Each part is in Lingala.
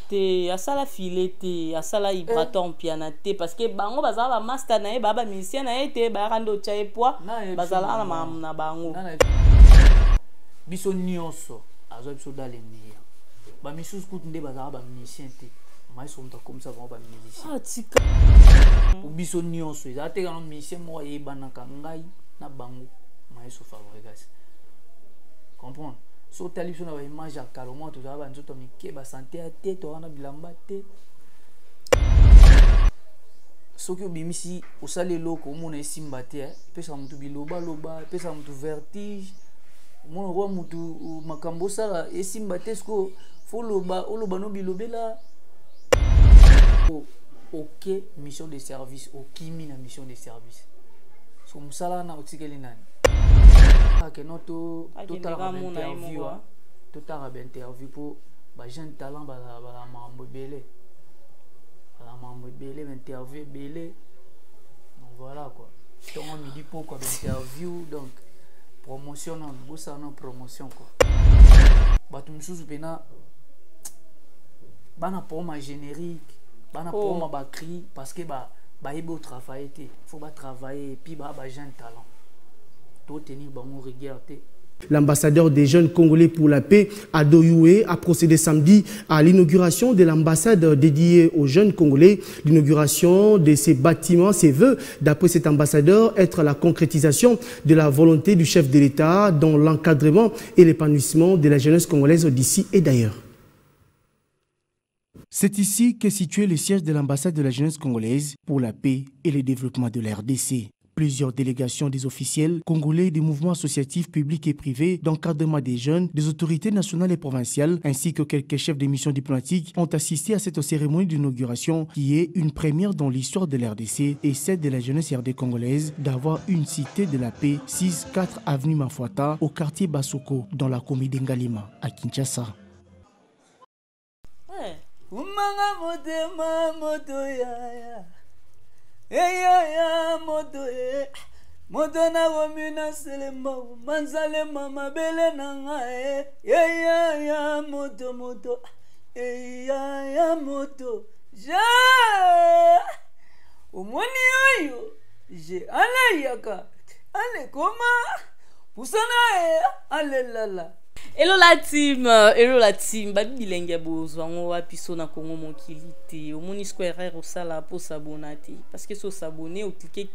te asala filete asala hydratant piana te parce que bango bazala ba master na e baba musicien na e te ba rando chae poa bazala na bango biso nyonso azo biso dalemia ba misus kutunde bazala ba musicien te maestro mta comme ça ba musicien ah tika pour biso nyonso za te kana musicien mo ye banaka ngai na bango maestro Fabregas comprendre so tali biso na ba image ya kaloma to za ba nzoto mike ba santé a te to wana bilamba te soki obimisi osali eloko omona esimba te pesa mutu biloba loba pesa mutu vertige omona roi mutu makambo osala esimba te siko fo loba oloba no bilobela ok mission de service okimi na mission de service so musala na otikeli nani que notre total interview total interview pour ba jeune talent ba mambo belé la mambo belé interview belé donc voilà quoi donc on me dit pourquoi interview donc promotion non bossa non promotion quoi ba tout mususu pena bana pour ma générique bana pour ma ba cri parce que ba yebo travailler faut ba travailler puis ba jeune talent. L'ambassadeur des jeunes congolais pour la paix, Ado Youé, a procédé samedi à l'inauguration de l'ambassade dédiée aux jeunes congolais. L'inauguration de ces bâtiments se veut, d'après cet ambassadeur, être la concrétisation de la volonté du chef de l'État dans l'encadrement et l'épanouissement de la jeunesse congolaise d'ici et d'ailleurs. C'est ici qu'est situé le siège de l'ambassade de la jeunesse congolaise pour la paix et le développement de la RDC. Plusieurs délégations des officiels congolais, des mouvements associatifs publics et privés, d'encadrement des jeunes, des autorités nationales et provinciales, ainsi que quelques chefs de missions diplomatiques ont assisté à cette cérémonie d'inauguration qui est une première dans l'histoire de l'RDC et celle de la jeunesse RD congolaise d'avoir une cité de la paix 6-4 avenue Mafuata au quartier Basoko dans la commune d'Engalima à Kinshasa. Moto na wamina selema manzale mama bele nanga moto moto ja omoni oyo je ala yaka ale koma pusana ale lala. Hello la team, babi bilenge bozo ngo wapiso na Congo mokilité au moni square au sala pour s'abonner parce que so s'abonner ou cliquer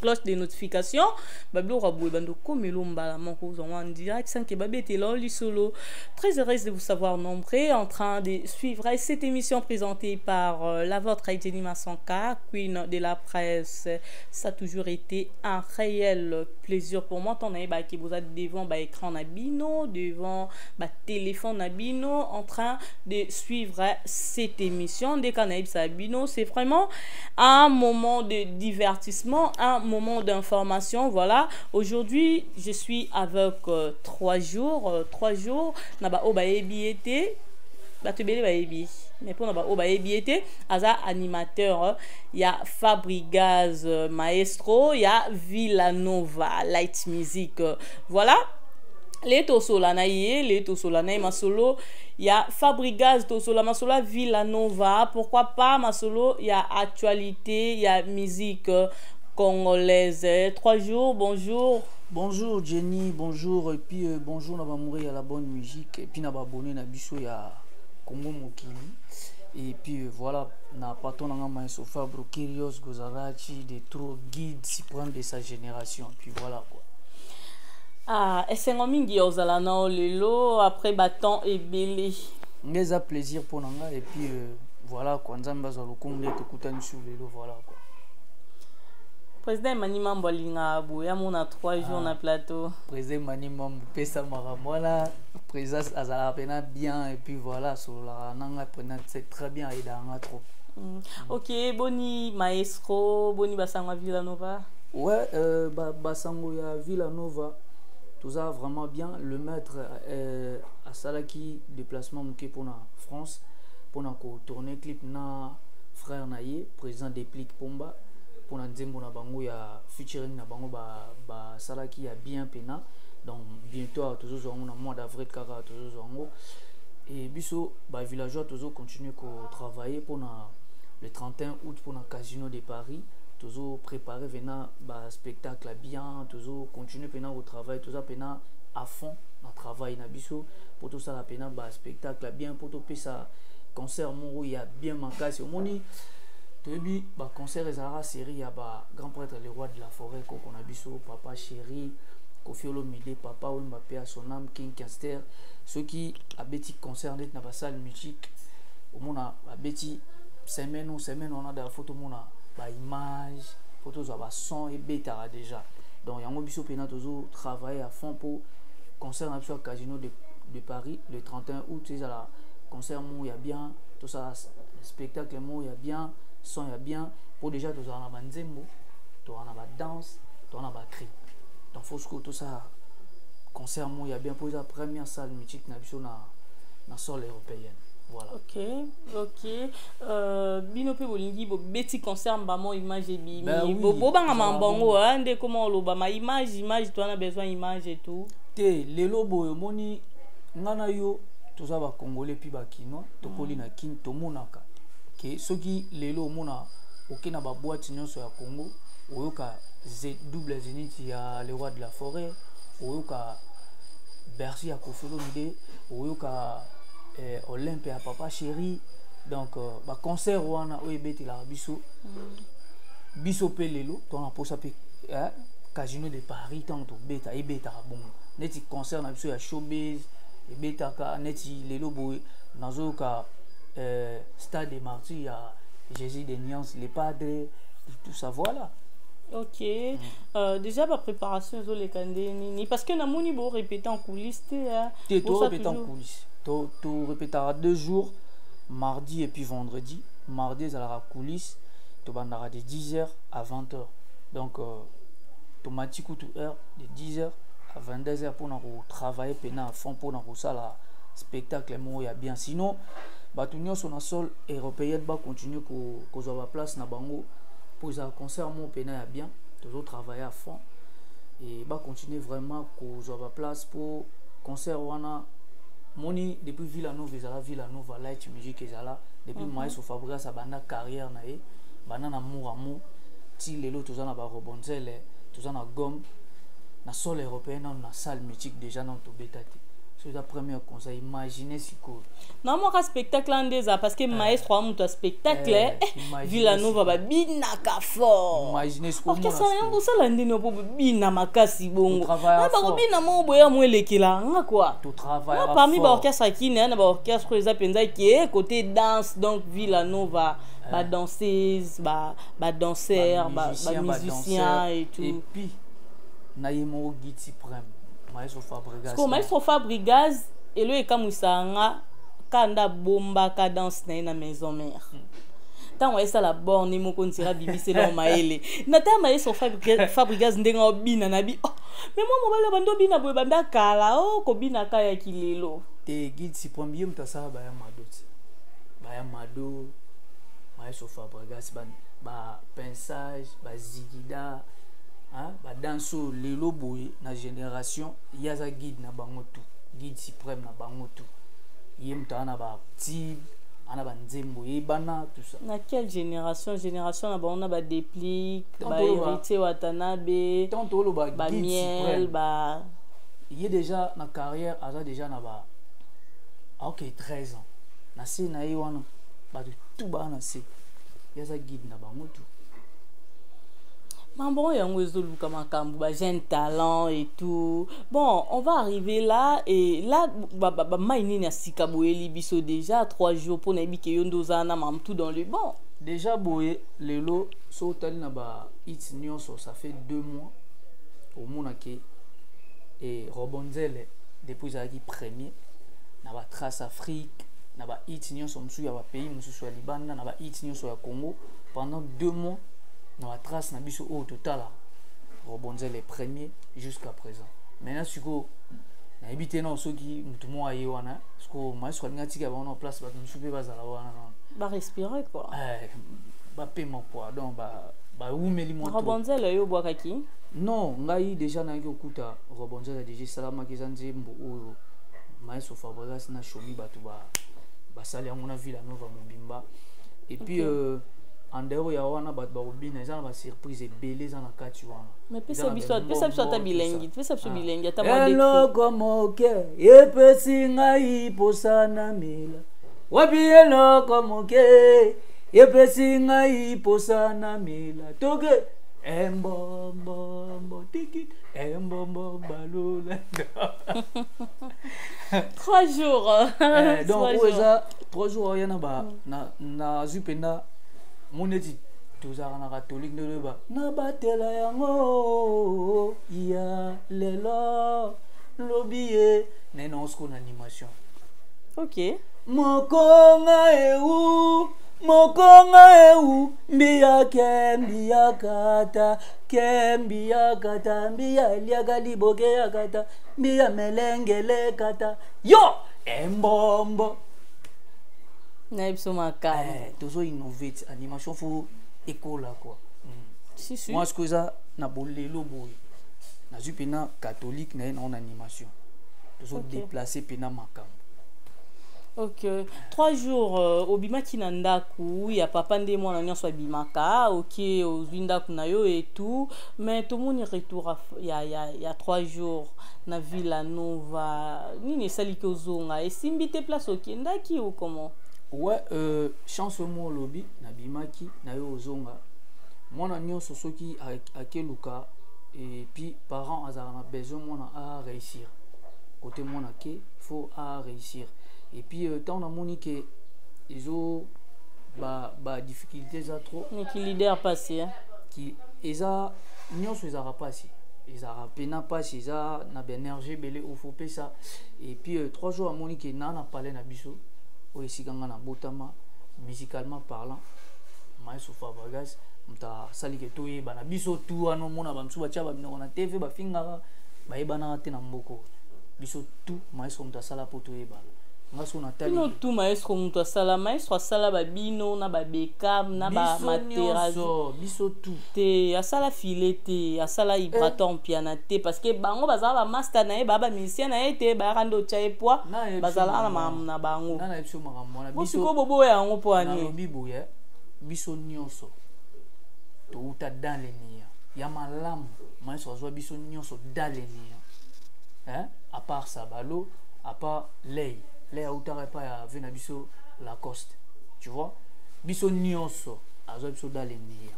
cloche de notification babi o rabou bando komelo mbala moko zo en direct sans que babi était là li solo. Très heureuse de vous savoir nombreux en train de suivre cette émission présentée par la vôtre Jenny Massanka, queen de la presse. Ça a toujours été un réel plaisir pour moi ton ba qui vous a devant ba écran na bino devant ba téléphone nabino en train de suivre cette émission des Canaïbes Sabino. C'est vraiment un moment de divertissement, un moment d'information. Voilà, aujourd'hui je suis avec 3 jours naba obaebi été batubele baebi mais pour naba obaebi été aza animateur il y a Fabregas maestro, il y a Villanova light music. Voilà. Les Tosolanaï Masolo, il y a Fabregas Tosola Masolo, Villanova, pourquoi pas Masolo, il y a actualité, il y a musique congolaise. 3 jours, bonjour. Bonjour Jenny, bonjour, et puis bonjour Nabamouri à la bonne musique, et puis Nababonné Nabiso, il y a Congo Mokili, et puis voilà, na patron Namaïso Fabro, Kyrios Gozarachi, des trop guides, si prendre de sa génération, puis voilà quoi. Ah, et c'est un mingi ozala na lelo après bâton et belé. Mais ça plaisir pour nous et puis voilà quoi, nzamba za lokumle to kutani sur lelo voilà quoi. Président Manimam Bolinga boya mona 3 jours na plateau. Président Manimam pesa maramwala, président azala pena bien et puis voilà sur la nanga prenant c'est très bien et dans trop. OK, boni maestro, boni basango Villanova. Ouais, basango ya Villanova. Tout ça vraiment bien. Le maître à Salaki déplacement pour la France pour tourner clip na frère naie président déplique Pomba pour na nzembo na bango ya featuring na bango ba Salaki ya bien pena donc bientôt toujours en mois d'avril kaka toujours et biso ba villageois toujours continuer à travailler pour le 31 août pour le Casino de Paris, toujours préparer venant ba spectacle bien, toujours continuer au travail, toujours à fond dans travail na biso pour tout ça la pena ba spectacle bien pour tout ça concert mon il y a bien manqué c'est moni tobi ba concert ezara série ya ba grand prêtre le roi de la forêt qu'on a biso papa chéri Kofi Olomide papa Wemba Pé à son âme King Caster ceux qui a bêti concert net na ba salle musique au monde a bêti semaine on a des photos mon ba image photos ba son et bêta déjà donc yango biso pena toujours travailler à fond pour concert au Casino de Paris le 31 août c'est la concert il y a bien tout ça spectacle il y a bien son il y a bien pour déjà tout ça on a nzembo tout on a danse tout on a cri donc faut que tout ça concert il y a bien pour la première salle mythique na biso na sol européenne voilà. Ok. Bino pe bolingi bo beti concert mbamo image et bimi. Bo banga mambongo ande comment lo ba ma image toi on a besoin image et tout. Te lelo boyo moni ngana yo toza ba congolais puis ba kinois to koli na kin to monaka ke soki lelo mona okena ba boîte nyonso ya Congo oyoka double zénith ya le roi de la forêt oyoka Bercy ya Kofi Olomide oyoka Olympe ya papa chéri donc ba concert wana oyebeti la biso pe lelo to na posa pe Casino de Paris tant to beta e beta bon neti concert na biso ya showbiz e beta ka neti lelo boy nazo ka stade des martyrs ya Jésus des Nuances les padres tout ça voilà. Ok. Déjà la préparation zo les kandeni parce que na moni bo répéter en coulisses tu répéter en coulisses tu répétera 2 jours mardi et puis vendredi mardi ça la coulisses tu bandara de 10h à 20h donc automatique ou heure de 10h à 22h pour nous travailler pena à fond pour nous ça la spectacle il y a bien sinon bah tout sur la sol européenne va continuer qu'on soit place na bango pour ça concert mon pena a bien toujours travailler à fond et va continuer vraiment qu'on soit place pour concert wana moni depuis Villanova light music ezala depuis Maestro Fabregas banda carrière na e bana na amour ti lelo tous na ba rebonzele tous na gomme na sol européen na salle mythique déjà dans to betati c'est la première conseil imaginez si cool non moi spectacle andeza parce que Maestro a monté spectacle Villanova ba binaka fort imaginez ce qu'on ça rien pour ça landé no bina makasi bongo na ba bina mo boya mo lekela nga quoi tout travail parmi ba orchestre qui na ba orchestre les apenza qui est côté danse donc Villanova ba danseuse ba danseur ba musicien et tout et puis na yemo guide suprême Maestro Fabregas et le ekamusanga kanda bomba ka danse na maison mère tant on est ça la borne mo kontira bibisi na maele na ta Maestro Fabregas ndenga bina na bi mais moi mobala bando bina boy banda kala ko bina ka ya kilelo te guide suprême yem ta sa ba ya mado Maestro Fabregas ba pensage ba zigida ba danso lelo boy na génération yaza guide na bango tout guide suprême na bango tout yem ta na ba tib ana ba nzembo bana tout ça na quelle génération na ba on a ba déplique ba hérité Watanabe tanto lo ba guide miel ba il est déjà na carrière aza déjà na ba OK 13 ans na se na wana ba tout ba na se yaza guide na bango tout. Bon, il y a un jeune talent et tout. Bon, on va arriver là et là, déjà 3 jours pour tout dans le bon. Déjà, boye, lelo, ça fait 2 mois au Monake et Robonzel depuis qu'il premier, na ba Trace Afrique, na ba hit nyonso msu ya ba pays msu ya Libanda, na ba hit nyonso ya Congo pendant 2 mois. Dans la trace na biso au total rebondir les premiers jusqu'à présent maintenant siko na habité non ceux qui tout moi ayi wana parce que moi je crois ngati ka en place ba msupe bazala wana ba respirer quoi ba paiement quoi donc ba umeli mo rebondir le yo boakaki non ngai déjà na ki okuta rebondir déjà salama ki zanzembo o Maestro Fabregas na shomi batu ba sali yango na Villanova mobimba. Et puis en dehors ya wana batu ba obina eza na ba surprise ebele za na kati wana. Mais pesa biso ata bilengi, pesa biso bilengi ata mwa décrit. Comme que epesi ngai posana mela. Wabi eloko moke epesi ngai posana mela. Toke embombo tiki embombo balola. 3 jours. Donc trois jours yana ba na zupenda moneti tozara na catholique de ba na batela yango ya lelo lobie nena sko na animation. OK. Mokonga eu mbia kata mbia liaga liboge yakata mbia melengele kata yo embombo na ipso makana tozo innovate animation fo école quoi. Si moi ce que ça na bolelo boy na ju pena catholique na en animation tozo déplacer pena makam. OK. 3 jours obimaki na ndaku ya papa nde mwana nyonso abimaka OK ozwi ndaku na yo et tout mais tomoni retour ya 3 jours na Villanova nini esali ke ozonga esimbi te place okendaki ou comment? Ouais chance mo lobi na bimaki na yo ozonga mwana nyonso soki akeluka et puis parents azana besoin mwana a réussir côté mwana ke faut a réussir. Et puis tant on a moni que ils ont ba difficulté ça trop mais qui leader passé qui eza nyonso ezara passé ezara pena passé ça na énergie belé au faut ça. Et puis 3 jours à moni que na parlé na biso o esikanga na botama musicalement parlant Maestro Fabregas mta sali ke toye bana biso tout ano mona ba msuba cha ba bino na TV ba finga ba ebana te na mboko biso tout Maestro mta sala poto yeba. No tout maestro muto asala maestro asala babino na babekam na ba materazo biso tout te asala filete asala vibraton piano te parce que bango bazala ba master na e baba musicien na e te ba rando chae poa bazala na bango na epso makamona biso ko bobo yango po ani na bibo ya biso nyonso to uta dans les nia ya malamu maestro azwa biso nyonso dans les nia à part Sabalo à part Lei les auteurs pas à venir biso Lacoste tu vois biso nyonso azo biso dalenia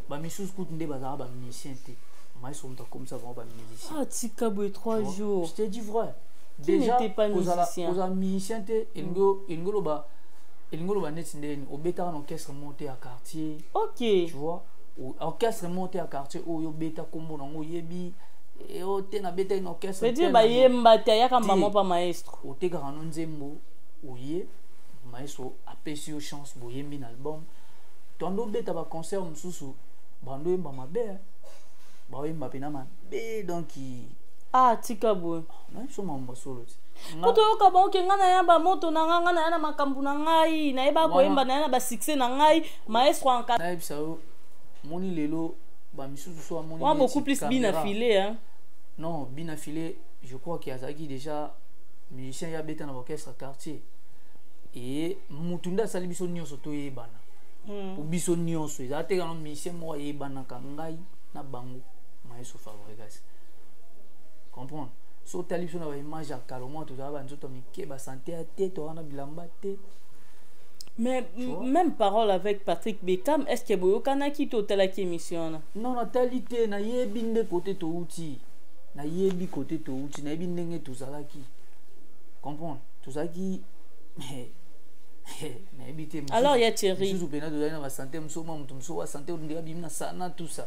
ba misus coûte nde bazara ba musicien te maestro mta comme ça ba musicien tika boy 3 jours je te dis vrai déjà pas musicien aux musicien te ingolo ba net ndeni obeta en orchestre monté à quartier OK tu vois orchestre monté à quartier oyo beta kombo nango yebi et au na beta une orchestre. C'est dire ba yemba te ya kamba mo pa maestro. O te garano nzembo oye maestro apesi yo chance bo yembi na album. Tondo beta ba concert mususu bando yemba mabe. Ba yemba pena mabe donc tika bo. Na so mamba solo. Poto ka ba ke ngana ya ba moto na ngana na na makambu na ngai na eba ko yemba na ba succès na ngai maestro en ka. Na ebisa moni lelo ba misusu so moni beaucoup plus bien affilé hein. Non, bien affilé, je crois qu'il y a Zaki déjà musicien ya beta na orchestre quartier et mutunda sali biso nyonso to yebana. Pour biso nyonso ezate kana musicien mo yebana ka ngai na bango Maestro Fabregas. Comprendre? So tali biso na ba image ya kalomo to za ba nzoto mike ba santé a te to wana bilamba te. Mais même parole avec Patrick Beckham, est-ce que boyo kana ki to tala ki émission? Non, natalité na yebi nde côté to uti. Na yebi côté to uti na yebi ndenge to zalaki. Comprendre? To zaki na yebi te. Alors il y a Thierry. Sous pena to na ba santé mso ma mutu mso wa santé ndeka bimna sana tout ça.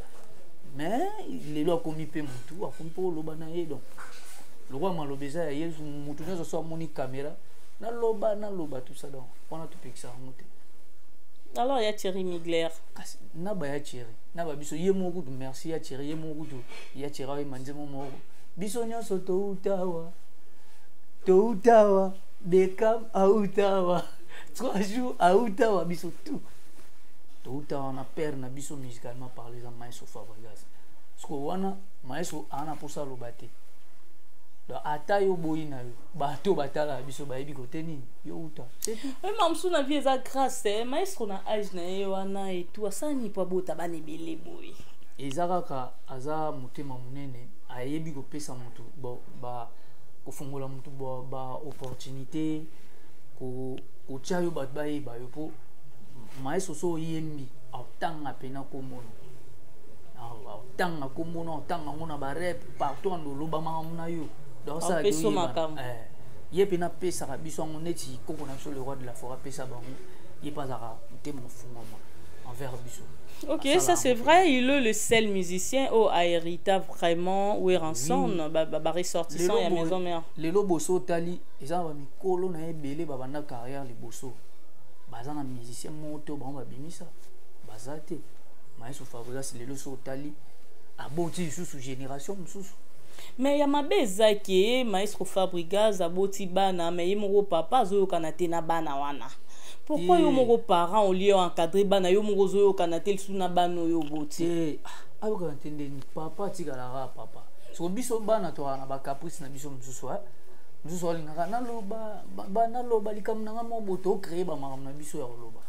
Mais lelo akomi pe mutu akomi po loba na ye donc. Le roi malobeza ya yesu mutu nzo so moni caméra. Na loba tout ça donc on a tout piqué ça monter. Alors il y a Thierry Migler. Na ba ya Thierry na ba biso ye mo kudu merci ya Thierry ye mo kudu ya Thierry manzemo mo biso nyonso to utawa Beckham autawa 3 jours autawa biso tout to utawa na père na biso musicalement parler en Maestro Fabregas parce que wana Maestro ana pour ça lobate donc ata yo boyi na yo bato batala biso bayebi kote nini yo uta c'est tout. Même msu na vie eza grâce maestro na âge na ye wana et tout asani po bota bana ebele boye eza kaka aza motema monene ayebi kopesa motu ba kofungola motu ba opportunité kotia yo bato bayeba yo po maestro so oyembi aotanga pena komona aotanga komona aotanga ngona barep partout andoloba makambo na yo ye pena pesaka biso yango neti koko na biso le roi de la forêt apesa bango ye mpe azaka motema mofungwama envers biso. Ok, ça c'est vrai, il est le seul musicien au hérita vraiment où est rançon ba ressortissant à maison mère. Les loboso tali, ils ont mis colo na ebele ba banda carrière les bosso. Bazana musicien moto ba ba bimisa. Bazate. Maestro Fabregas les loso tali aboti sous génération sous. Mais ya mabeza ke Maestro Fabregas aboti bana mais yemo papa zo kanate na bana wana. Pourquoi yo moko parents au lieu encadrer bana yo moko zo yo kanate le suna bano yo boti ah vous entendez papa tigala papa so biso bana to na ba caprice na biso msusu msusu linga na loba bana loba likam na mo boto créer ba makam na biso ya loba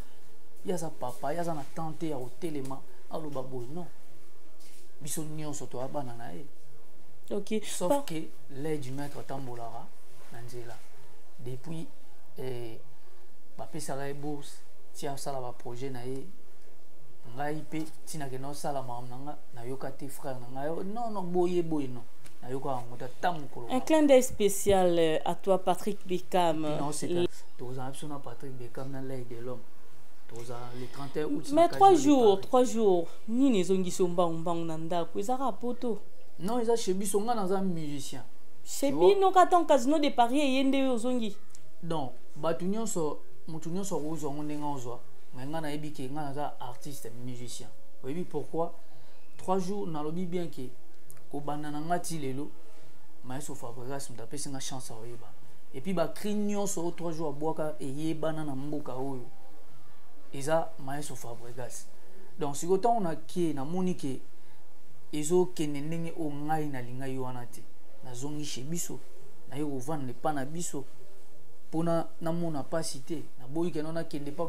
ya sa papa ya sa na tante ya hotelema aloba boy non biso nyonso to bana na e. OK, sauf que l'aide du maître tambolara nanzela depuis bapesaka ye bourse ti asala baprojet na ye ngai mpe ntina ke naosala makambo na nga nayoka te frère na ngai non boye non nayoka yango ta ta mokolo. Un clin d'œil spécial à toi Patrick Beckham. Non c'est tozala biso na Patrick Beckham na l'œil de l'homme tozala le 31 août. Mais 3 jours nini ezongisi ombangu na ndako ezaka poto. Non eza chez biso nga naza musicien chez bino katan casino de Paris eyende ozongi donc bato nyonso mutu nyonso ozwa ngo ndenge ozwa nga nayebi ke nga naza artiste musicien oyebi pourquoi 3 jours nalobi bien ke kobanda na nga ti lelo Maestro Fabregas mutu apesi nga chance oyeba et puis bakri nyonso 3 jours abwaka eyebana na mboka oyo eza Maestro Fabregas donc sikoyo ntango nakie namoni ke ezokende ndenge o ngai nalingai wana te nazongi chez biso naye kovanda lepa na biso pona namona pasi te naboyi ke nona kende pa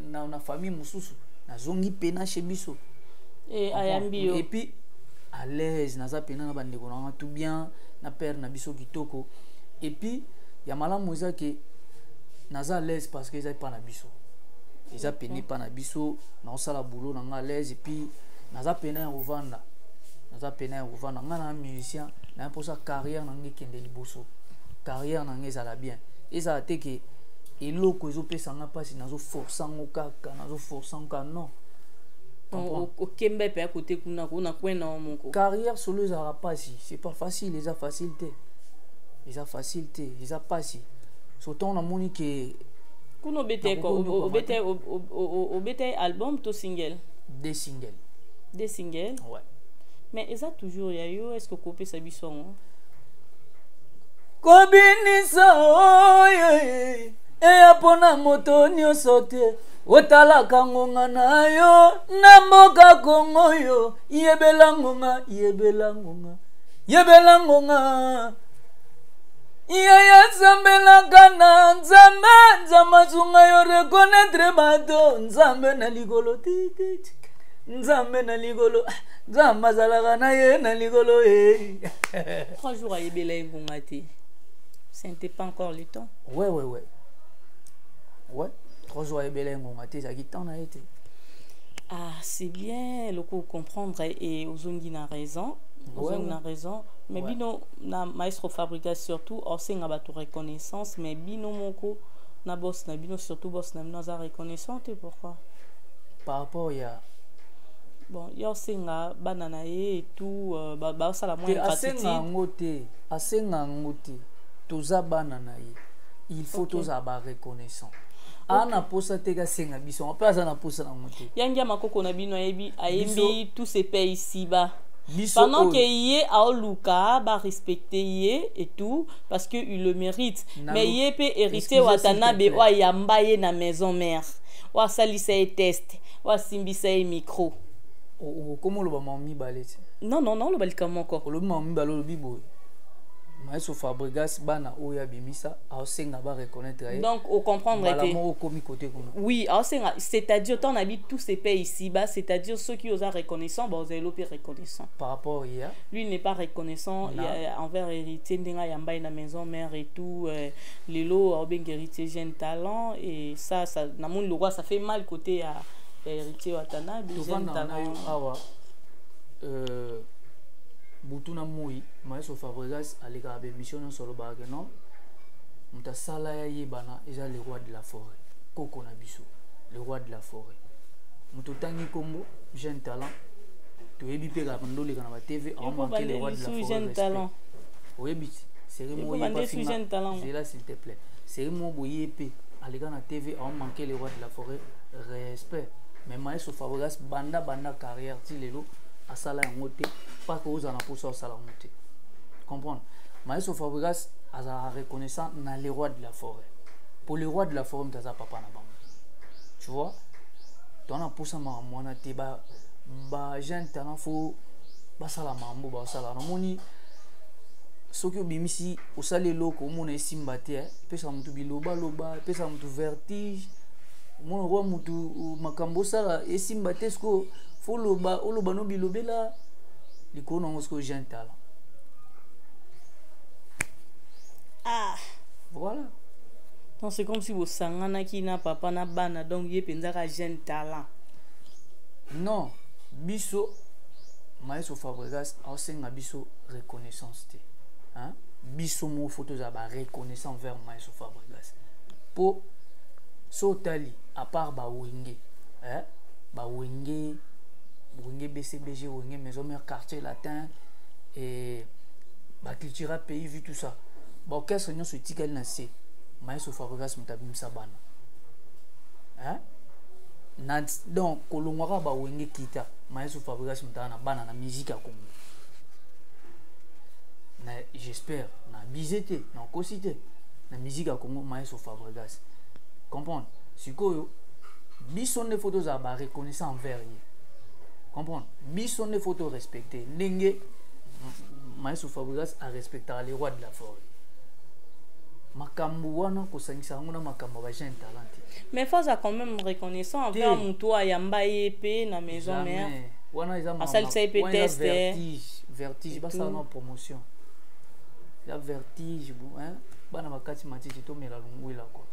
na famille mosusu nazongi pena chez biso ayambi yo et puis à l'aise naza pena na bandeko na tout bien na père na biso kitoko et puis ya malamu eza ke naza à l'aise parce que eza pa na biso eza pene pa na biso na osala boulot na nga à l'aise et puis naza pena ya kovanda naza pena ya kovanda nga na musicien na mposa carrière na nga ekende liboso carrière na nga ezala bien ezala te ke eloko ezopesanga mpasi nazoforsango kaka nazoforsango kaka non okembe mpe ya kote kuna kuna kwena wa moko carrière solo ezalaka mpasi c'est pas facile eza facile te eza mpasi surtout namoni ke kuna obete album to single des singles ouais. Mais eza toujours ya yo est-ce que kopesa biso ngo kobinisa oye apona moto nyonso te otalaka ngonga na yo na mboka Kongo yo yebela ngonga yaya nzambelaka na nzambe zunga yo reconnaître bato nzambe na ligolo nzambe na ligolo nzambe azalaka na ye na ligolo 3 jours ayebela ngonga te ce n'était pas encore le temps. Ouais 3 jours ayebela ngonga te ezalaki temps na ye te. Ah c'est bien le coup comprendre et ozongi na raison mais bino na Maestro Fabregas surtout osenga bato reconnaissance mais bino moko na boss na bino surtout boss na bino za reconnaissance et pourquoi par rapport ya bon yo senga bana na ye et tout ba sala moins gratitude asenga ngote toza bana na ye il faut toza ba reconnaissant ana posa teka senga biso on place na posa na ngote yangia makoko na bino ayembi tous ces pays ici bas pendant que yé a luka ba respecter yé et tout parce que il le mérite mais yé peut hériter watanabe wa yamba ye na maison mère wa salisa e test wa simbisa e micro comment le mami balé non le balika moko le mami balo le bibo Maestro Fabregas bana oya bimisa aosenga ba reconnaître. Donc au comprendre oui, c'est-à-dire on habite tous ces pays ici bas, c'est-à-dire ceux qui osent reconnaissant, bon c'est l'opé reconnaissant. Par rapport à lui n'est pas reconnaissant envers héritier ndenga yamba na maison mère et tout les lots au bien héritier jeune talent et ça na mon le roi ça fait mal côté à héritier watana jeune talent. Butuna Moui, Maestro Fabregas, à l'écart de mission sur le bargain, Moutasala Yebana, est le roi de la forêt. Koko Nabiso, le roi de la forêt. Moutotangi Kombo, jeune talent. Tu es bipé à Mando, les canavas TV, en manqué le roi de la forêt. Jeune talent. Oui, bit. C'est moi jeune talent. C'est là, s'il te plaît. C'est moi Boyépé, à l'écart de TV, en manqué le roi de la forêt. Respect. Mais Maestro Fabregas, banda carrière, Tilelo. À ça là pas que vous en avez pour ça là comprendre Maestro Fabregas a reconnaissant dans les rois de la forêt pour les rois de la forêt t'as papa na bam tu vois ton a pour ça moi na te ba jeune talent faut ba sala mambo ba sala na moni soki obimisi osali loko mona esimba te pesa mutu biloba loba pesa mutu vertige mon roi mutu makambo sala esimba te sko faut loba no bilobela likono ngosko jeune talent. Ah voilà donc c'est comme si vous sangana qui na papa na bana donc yé pendaka jeune talent. Non biso Maestro Fabregas a senga biso reconnaissance te hein biso mo photos a ba reconnaissance vers Maestro Fabregas po sotali à part ba wenge hein ba wenge BCBG, maison mère quartier latin et la culture pays vu tout ça. Bon, qu'est-ce que nous sommes dit qu'elle n'a pas Maestro Fabregas m'tabim sabana. Hein? Donc, kolongwara ba wenge kita Maestro Fabregas m'tabana bana na musique à Congo. J'espère na bizete, na cosité na musique à Congo Maestro Fabregas. Comprendre? Si ko bison des photos à ba reconnaissant envers lui. Comprendre? Bison des photos respectées. N'enge Maestro Fabregas a respecté les rois de la forêt. Makambu wana kosangisa ngona makambu ba jeune talent. Mais faut ça quand même reconnaissant envers muto ayamba ep na maison mère. Wana isa mama. Asal c'est test vertige ba ça na promotion. La vertige hein bana makati matiti to mela lungwela ko.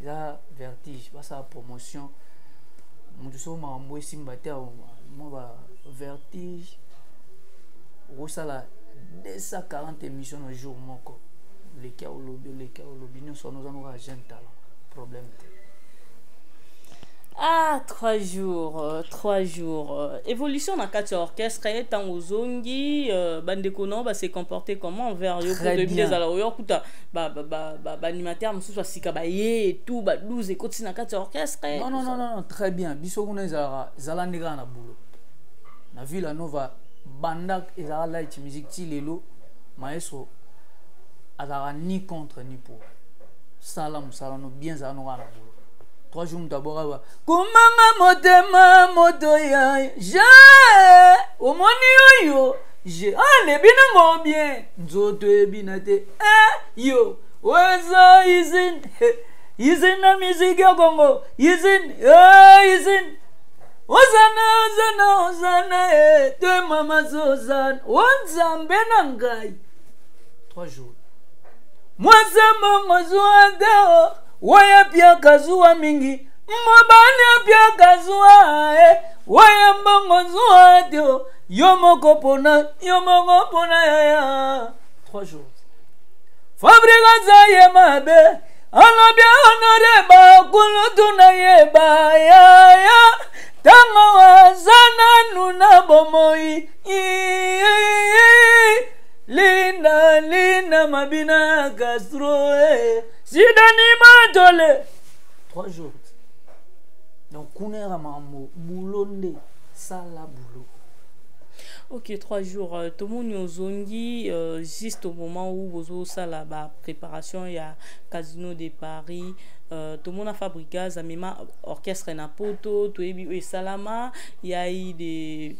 Ya vertige ba ça promotion. Mutu so mambo esimba te moi vertige osala 240 émissions au jour moko les cas au lobby nous sommes nos agents talent problème. Ah 3 jours évolution dans quatre orchestre étant aux zongi bandeko non va se comporter comment envers yo pour début alors yo kuta ba animateur musu soit sika ba ye et tout ba 12 écoutes dans quatre orchestre. Non très bien biso kuna zala ndega na boulot na Villa Nova banda ezala light musique ti lelo Maestro azara ni contre ni pour salam no bien za no na boulot 3 jours d'abord kumanga motema motoya je o moni yo je ale binango bien nzoto ebinate yo weza izin na musique ya Congo izin Ozana te mama Zozan Onzambe nangai 3 jours Mwazama mwazuadeo Waya pia kazua mingi Mwabani pia kazua Waya mwazuadeo Yomoko pona ya 3 jours Fabrica zaye mabe Anabia honoreba Kulutuna yeba ya Tanga wazana nuna bomoi Lina mabina Castro Sidani matole 3 jours donc kunera mambo boulonde sala boulot. Ok 3 jours tout le monde zongi juste au moment où vous ça la préparation il y a Casino de Paris tout le monde a fabriqué Zamima orchestre na poto tout et salama il y a eu des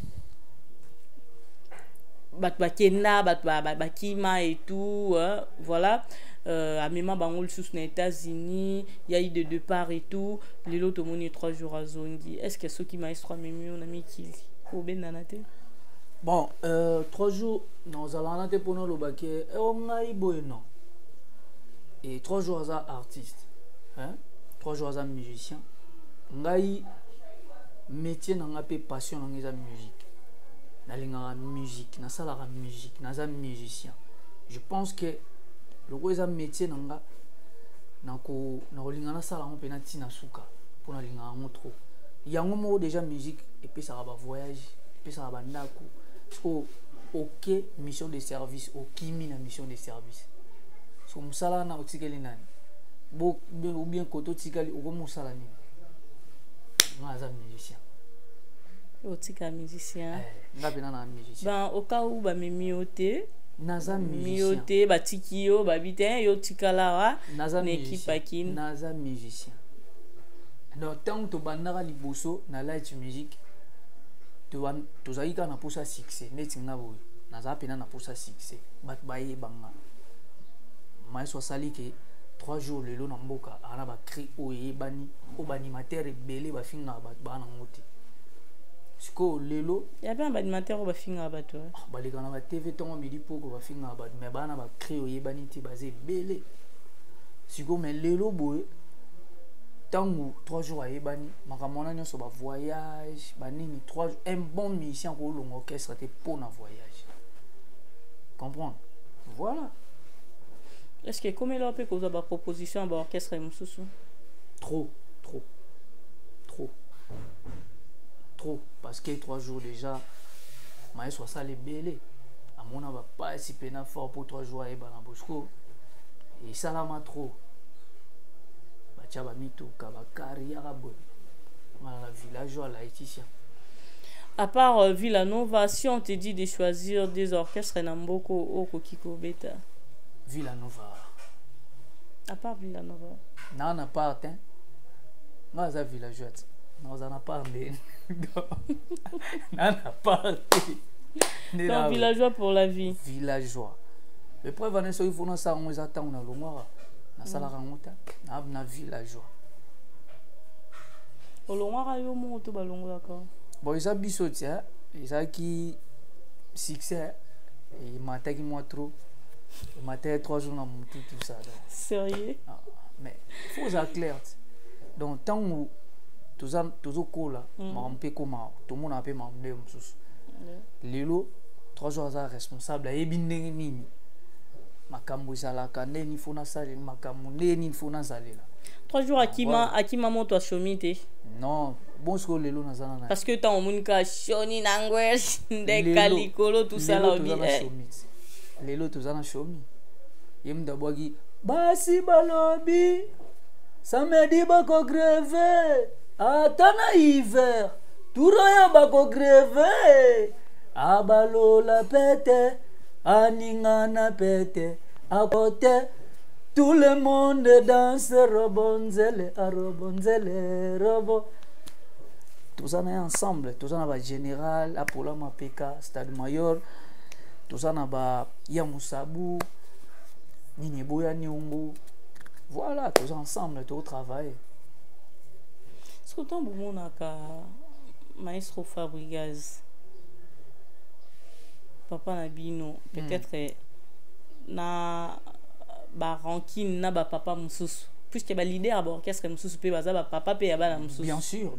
bakenda bakima et tout, voilà. À même bango sous les États-Unis, il y a eu de départ et tout. Les autres ont 3 jours à Zongi. Est-ce que ceux qui maestro même on a mis qui au benanate? Bon, 3 jours dans Alanate pour nous le baquet, on a eu non. Et 3 jours à artiste, hein? 3 jours à musicien. On a eu métier dans la passion dans la musique. Dans la musique, dans la musique, dans la musicien. Je pense que le gros métier nanga nako na olingana sala on penati na suka pour na linga ngotro yango mo déjà musique et puis ça va voyage et puis ça va ndako so OK mission de service au kimi na mission de service so musala na otikeli nani bo ou bien koto tikali o musala ni ngaza musicien otika musicien ngapena na musicien ben au cas où ba memiote naza miote batikio babite yo tikala wa n'équipe akin naza musicien donc tant to bandaka liboso na light music to zaika na posa succès neti nga boy naza pena na posa succès bat baye banga maestro sali ke 3 jours lelo na mboka ana ba cri oyebani o banimateur ebele ba finga bat bana ngoti siko lelo ya bien animateur ba finga bato ba le kana ba TV tongo midi poko ba finga bat me bana ba cri oyebani ti bazé belé siko mais lelo boy tango 3 jours ayebani makamona nyoso ba voyage ba nini 3 jours un bon musicien ko long orchestre te pour na voyage comprendre voilà. Est-ce que comme il a pu causer ba proposition ba orchestre et mususu trop parce que 3 jours déjà maestro ça les belé à mon va pas si pena fort pour 3 jours et bana bosco et ça la ma trop ba chaba mito ka ba carrière bo la villageois là ici à part Villanova si on te dit de choisir des orchestres Namboko au Kokiko Beta Villanova à part Villanova non à part hein moi ça villageois non on a pas mais non pas donc villageois pour la vie villageois le preuve en est il faut ça on les attend na longwa na sala ngota na villageois au longwa yo mo to balongo d'accord bon ils a bisoti hein ils a qui succès et matin qui moi trop matin 3 jours dans tout ça sérieux mais faut ça clair donc tant où tous au cola on peut comment tout le monde a peu m'emmener lelo 3 jours à responsable et bindenge nini makambo sala kaneni fona sala makambo neni fona salela 3 jours akima moto a chomité non bon ce que lelo nazana parce que tant on ka shoni nangwesh de kalikolo tout ça là obi lelo tozana chomi yem dabwagi basi balobi samedi bako greve atana hiver turoya bako greve abalola pete aningana pete à côté tout le monde danse robonzele a robonzele robo tous en ensemble tous en ba général Apollo Mapeka Stade Mayor tous en ba Yamusabu Nini Boya Nyumbu voilà tous ensemble tout travail ce que ton bon naka maestro Fabregas papa Nabino peut-être na ba rancune na ba papa mususu puisque ba leader ba orchestre mususu pe baza ba papa pe ya ba mususu bien sûr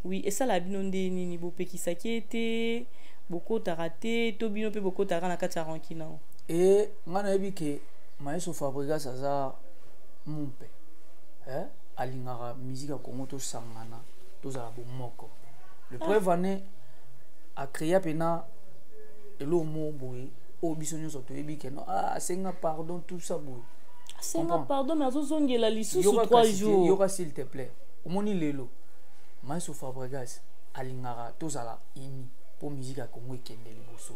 oui et ça la bino nde nini bo pe kisaki été beaucoup ta raté to bino pe beaucoup ta na kati ya rancune na et ngana yebi ke maestro Fabregas aza mumpe alingara musique ya Congo to sangana to za bo moko le preuve année a créé pena elo mo boy o bisonyo so to yebi ke no senga pardon tout ça boy senga pardon mais azozongela lisusu 3 jours yoka s'il te plaît omoni lelo maestro Fabregas alingara to zala ini pour musique ya Congo ekende liboso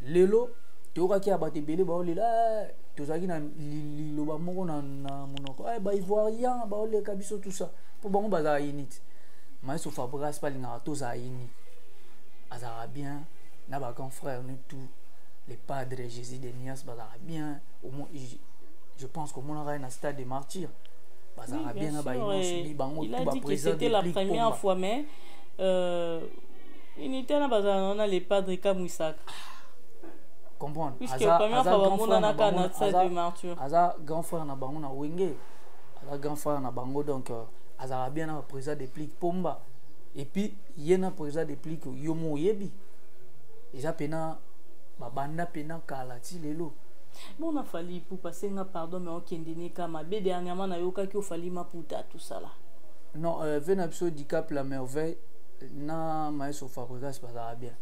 lelo toka ki abate belé ba olela tozaki na liloba moko na monoko ba ivoirien ba oleka biso tout ça pour bango baza init maestro Fabregas pa lingara to za ini azara bien na ba grand frère nous tout les padres Jésus de Nias bazara bien au moins je pense qu'au moins on a un stade de martyrs bazara bien na ba il a dit que c'était la première fois mais il était là bazara on a les padres comme Isaac comprendre puisque la première fois on a un stade de martyrs aza grand frère na bango na wenge aza grand frère na bango donc azara bien na président de plique pomba et puis yena président de plique yomo yebi eza pena babanda pena kala ti lelo bon on a fallu pour passer un pardon mais ok ndene kama be dernièrement na yoka ki ofali maputa tout ça là non vena biso Dicap la merveille na maestro Fabregas bazara bien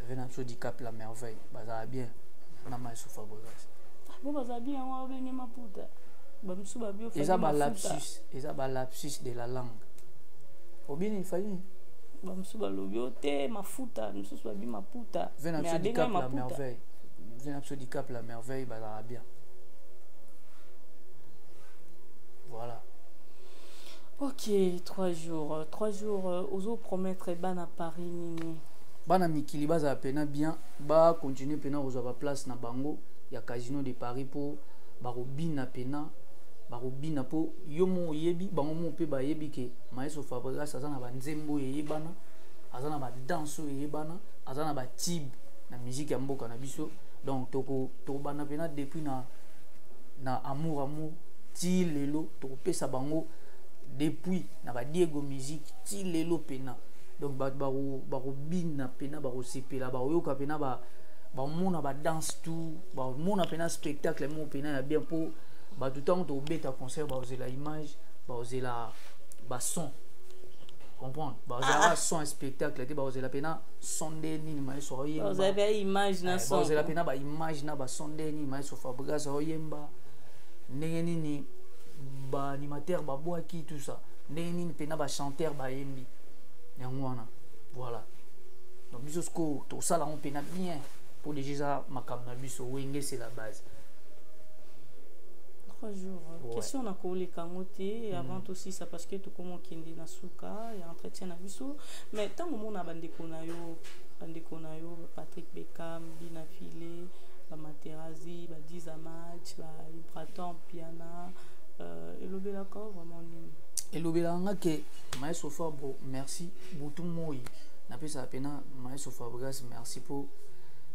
vena biso Dicap la merveille bazara bien na maestro Fabregas bon bazara bien on va maputa ba biso ba bio eza ba lapsus de la langue obini fali bamsu balobi te mafuta msusu babi maputa vena biso Dicap la merveille vena biso Dicap la merveille bazara bien voilà. Ok, 3 jours ozo promettre bana Paris nini bana mikili baza pena bien ba continuer pena kozwa place na bango ya casino de Paris pour barobina pena barobina po yomo yebi bango mo pe ba yebi ke maestro Fabregas azana ba nzembo yebana azana ba danse yebana azana ba tib na musique ya mboka na biso donc to bana pena depuis na amour ti lelo to pesa bango depuis na ba Diego musique ti lelo pena donc barobina pena barosepela bayoka pena ba mona ba danse tout ba mona pena spectacle mo pena ya bien po ba tout temps to beta concert ba oser la image ba oser la ba son comprendre ba oser la son spectacle te ba oser la pena sonde ni ma so yemba ba oser image na son ba oser la pena ba image na ba sonde ni ma so Fabregas oyemba ndenge nini ba animateur ba boaki tout ça ndenge nini pena ba chanteur ba yembi nyangwana voilà donc biso sko to sala on pena bien pour déjà makamna biso wenge c'est la base 3 jours ouais. Question na kolé kangote avant aussi ça parce que tout comme kindi na suka ya entretien na biso mais tant au monde bandeko na yo Patrick Beckham Bina Filé ba Materazzi ba Dizamach ba Ibraton Piana elobela ko vraiment nini elobela nga ke maestro Fabro merci butu moi na pesa pena maestro Fabregas merci pour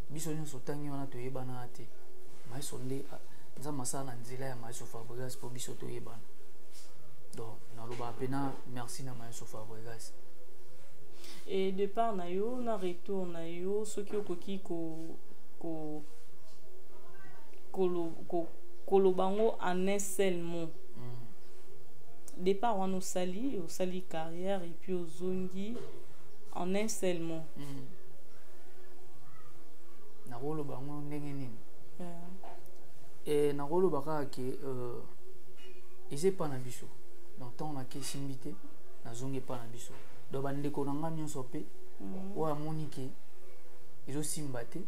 biso nyonso tangi wana toyebana te maestro nde nza masala na nzela ya maestro Fabregas pour biso toyebana donc naloba pena merci na maestro Fabregas et départ na yo na retour na yo soki okoki kolobango en un seul mot départ wana osali carrière et puis ozongi en un seul mot nakoloba ngo ndenge nini nakoloba kaka ke eza epa na biso donc ntango nakesimbi te nazongi epa na biso donc bandeko na nga nyonso mpe oyo amoni ke ezosimba te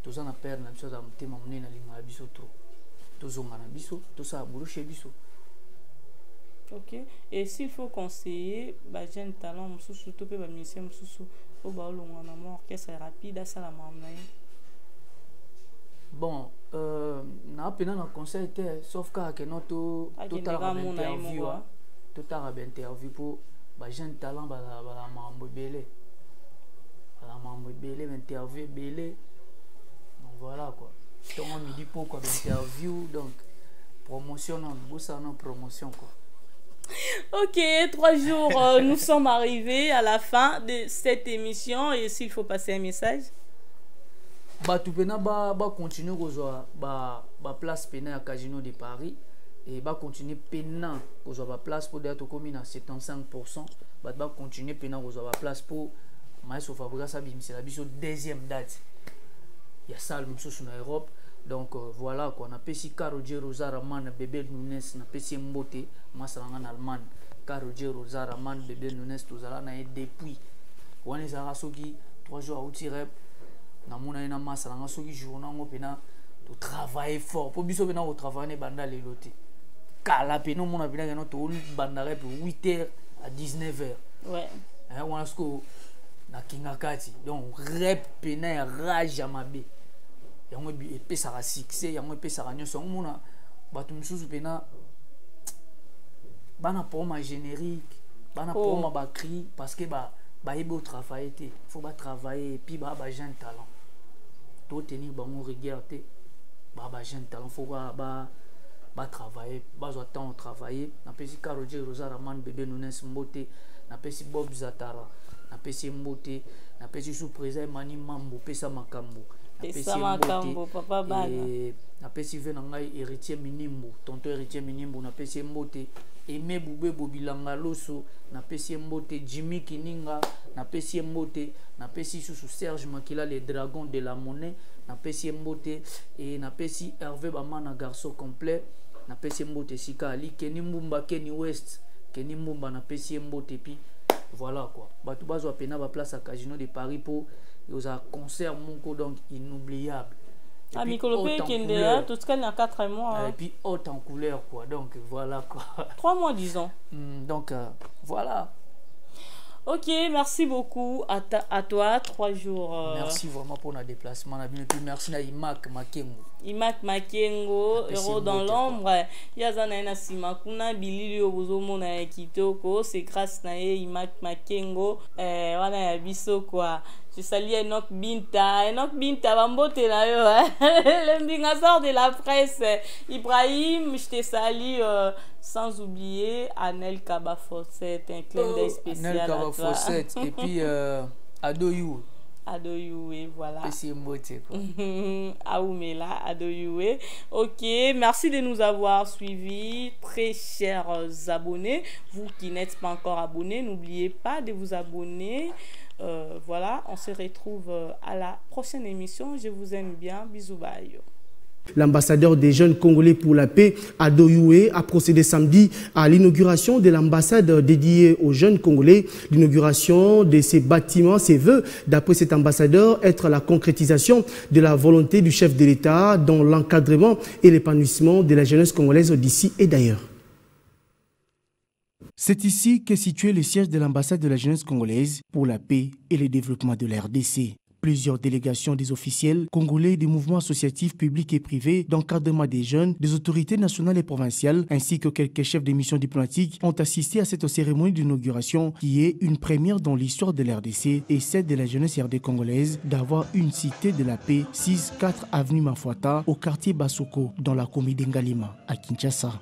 toza na pere na biso aza motema monene alingaka biso tro tozonga na biso tosala boloshe biso. Ok. Et s'il faut conseiller, bah jeune talent, mususu to pe ba musicien mususu o ba olonga na mo orchestre rapide à la mamnaye. Bon, na pena na conseil te sauf que notre total interview total interview pour ba jeune talent ba mambo belé. Ba mambo belé interview belé. Donc voilà quoi. Donc on me dit pourquoi interview donc promotion non, bossa non promotion quoi. Ok, 3 jours, nous sommes arrivés à la fin de cette émission et s'il faut passer un message. Bah tout pena ba continuer kozwa ba place pena à Casino de Paris et ba continuer pena kozwa ba place pour d'être comme à 75%, ba continuer pena kozwa ba place pour maestro Fabregas abim c'est la biso deuxième date. Il y a ça le monsieur sur Europe. Donc voilà quoi, on a pesi Roger Rosaraman bébé Nunes na pesi mbote masanga en Allemagne Roger Rosaraman bébé Nunes tozala na depuis on est à soki 3 jours au tirep na mona ina masanga soki journée ngo pena to travailler fort pour biso pena au travailler banda le loté kala pena mona pena no to banda rep 8h à 19h ouais on a ce que na kingakati donc rep pena rage ya mabe yango epesaka succès yango epesaka nyonso yango mona bato mosusu pena bana poma générique bana poma bacri parce que bayebi otravaille te faut batravailler puis ba jeune talent to tenir bango rigueur te ba jeune talent faut travailler bazwa temps travailler napesi Karojé Rosaraman bébé Nunes Mbote napesi Bob Zatara napesi Mbote napesi sous-président Mani Mambo pesa makambo pesa makambo papa bana napesi ve na ngai héritier Minimbo tonton héritier Minimbo napesi Mbote Aimé Boubé Bobilanga Loso napesi Mbote Jimmy Kininga napesi Mbote napesi sous Serge Makila les dragons de la monnaie napesi Mbote et napesi Hervé Bamana garçon complet napesi Mbote Sika Ali Kenny Mbumba Kenny West Kenny Mbumba napesi Mbote puis voilà quoi bato bazwa pena ba place à Casino de Paris pour aux concert monko donc inoubliable. Ah Mikolopé qui est là tout ce qu'elle a 4 mois. Et puis haute en couleur quoi donc voilà quoi. 3 mois disons. Donc voilà. Ok, merci beaucoup à toi, 3 jours. Merci vraiment pour notre déplacement. Et puis merci à Imak Makengo. Imak Makengo, héros dans l'ombre. Yazana na simakuna bilili obozomo na kitoko, c'est grâce na Imak Makengo. Wana ya biso quoi. Je salue Enoch Binta, Bambote na yo. L'embingasor de la presse. Ibrahim, je te salue. Sans oublier Anel Kabafosset, un clin d'œil spécial. Anel Kabafosset, et puis Adoyou. Adoyoué, voilà. C'est Mbote quoi. Aoumela, Adoyoué. Ok, merci de nous avoir suivis, très chers abonnés. Vous qui n'êtes pas encore abonnés, n'oubliez pas de vous abonner. Voilà, on se retrouve à la prochaine émission. Je vous aime bien. Bisous, bye. L'ambassadeur des jeunes congolais pour la paix, Ado Youé, a procédé samedi à l'inauguration de l'ambassade dédiée aux jeunes congolais. L'inauguration de ces bâtiments se veut, d'après cet ambassadeur, être la concrétisation de la volonté du chef de l'État dans l'encadrement et l'épanouissement de la jeunesse congolaise d'ici et d'ailleurs. C'est ici qu'est situé le siège de l'ambassade de la jeunesse congolaise pour la paix et le développement de la RDC. Plusieurs délégations des officiels congolais, des mouvements associatifs publics et privés, d'encadrement des jeunes, des autorités nationales et provinciales, ainsi que quelques chefs de missions diplomatiques ont assisté à cette cérémonie d'inauguration qui est une première dans l'histoire de l'RDC et celle de la jeunesse RD congolaise d'avoir une cité de la paix 6-4 avenue Mafuata au quartier Basoko dans la commune d'Ngalima à Kinshasa.